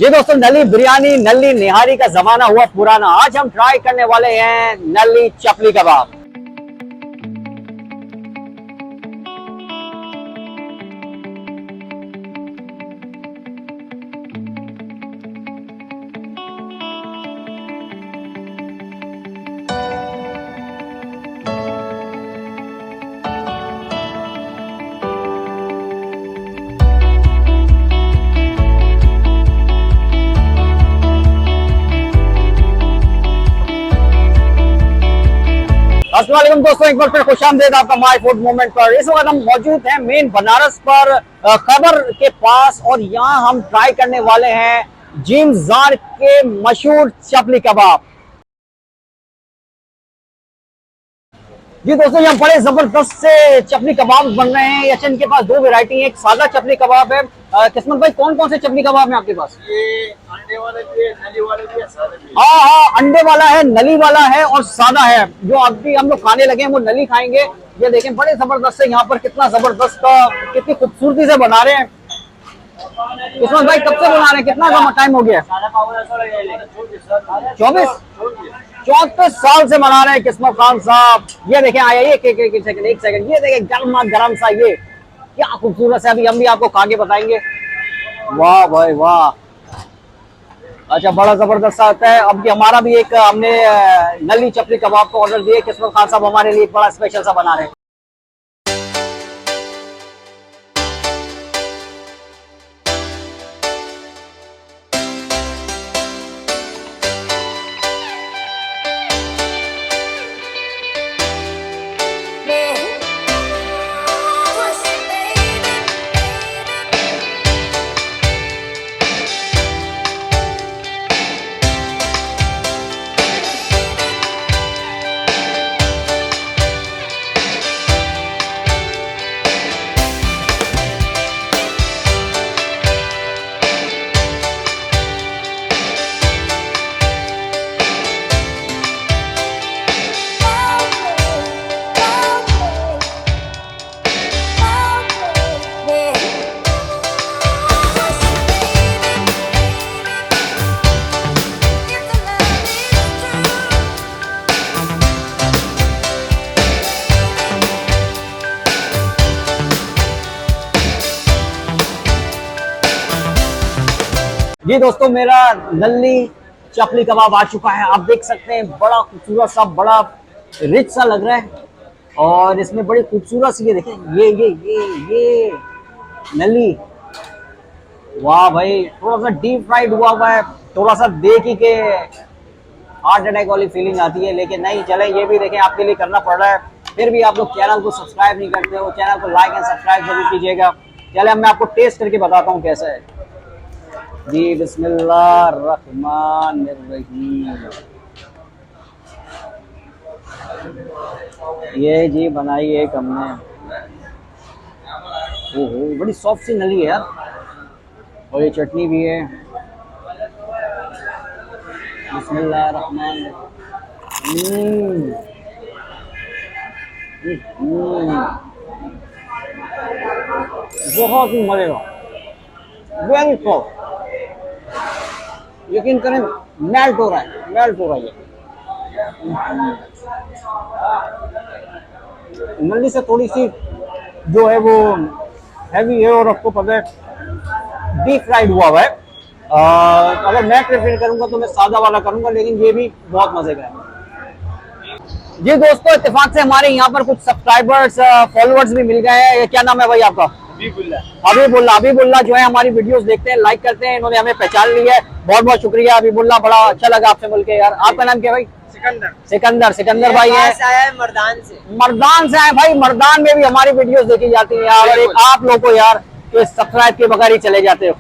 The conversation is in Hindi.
जी दोस्तों, नली बिरयानी, नली निहारी का जमाना हुआ पुराना। आज हम ट्राई करने वाले हैं नली चपली कबाब। अस्सलाम वालेकुम दोस्तों, एक बार फिर खुशामदीद आपका माय फूड मूवमेंट पर। इस वक्त हम मौजूद हैं मेन बनारस पर खबर के पास, और यहाँ हम ट्राई करने वाले हैं जिम जार के मशहूर चपली कबाब। जी दोस्तों, यहाँ बड़े जबरदस्त से चपली कबाब बन रहे हैं। अच्छा, इनके पास दो वैरायटी है, एक सादा चपली कबाब है। किस्मत भाई, कौन कौन से चपली कबाब है आपके पास? ये अंडे वाले भी है, नली वाले भी है, सादे भी है। हाँ, अंडे वाला है, नली वाला है और सादा है। जो अभी हम लोग खाने लगे हैं वो नली खाएंगे। ये देखें, बड़े जबरदस्त है यहाँ पर, कितना जबरदस्त, कितनी खूबसूरती से बना रहे हैं। किस्मत भाई, कब से बना रहे हैं, कितना टाइम हो गया? 24 साल से बना रहे हैं किस्मत खान साहब। ये देखें, आया एक सेकंड, ये देखें गर्मा गर्म सा, ये क्या खूबसूरत है। अभी हम भी आपको खा के बताएंगे। वाह भाई वाह, अच्छा, बड़ा जबरदस्त सा आता है। अब हमारा भी एक, हमने नली चपली कबाब का ऑर्डर दिया। किस्मत खान साहब हमारे लिए एक बड़ा स्पेशल सा बना रहे हैं। जी दोस्तों, मेरा नली चपली कबाब आ चुका है। आप देख सकते हैं, बड़ा खूबसूरत सा, बड़ा रिच सा लग रहा है। और इसमें बड़ी खूबसूरत सी, ये देखें, ये नली, वाह भाई। थोड़ा सा डीप फ्राइड हुआ है, थोड़ा सा देख ही के हार्ट अटैक वाली फीलिंग आती है, लेकिन नहीं, चले, ये भी देखें, आपके लिए करना पड़ रहा है। फिर भी आप लोग चैनल को सब्सक्राइब नहीं करते हो, चैनल को लाइक एंड सब्सक्राइब जरूर कीजिएगा। चले, मैं आपको टेस्ट करके बताता हूँ कैसा है। जी बिस्मिल्लाहिर्रहमानिर्रहीम। ये जी बनाई एक हमने, ओहो, बड़ी सॉफ्ट सी नली है यार। और ये चटनी भी है। बिस्मिल्लाहिर्रहमानिर्रहीम। बहुत ही मजेगा, वेरी सॉफ्ट। यकीन करें, मेल्ट हो रहा है ये। नली से थोड़ी सी जो है वो हैवी है, और आपको पता है डीप फ्राइड हुआ है। अगर मैं प्रेफर करूंगा तो मैं सादा वाला करूंगा, लेकिन ये भी बहुत मजे का है। जी दोस्तों, इत्तेफाक से हमारे यहाँ पर कुछ सब्सक्राइबर्स, फॉलोअर्स भी मिल गए हैं। क्या नाम है भाई आपका? अबीबुल्ला जो है हमारी वीडियोस देखते हैं, लाइक करते हैं। इन्होंने हमें पहचान लिया है, बहुत बहुत शुक्रिया अबीबुल्ला, बड़ा अच्छा लगा आपसे मिलके यार। आपका नाम क्या भाई? सिकंदर भाई है। मर्दान से आए भाई। मर्दान में भी हमारी वीडियोस देखी जाती है यार, और एक आप लोग को यार सब्सक्राइब के बगैर ही चले जाते हो।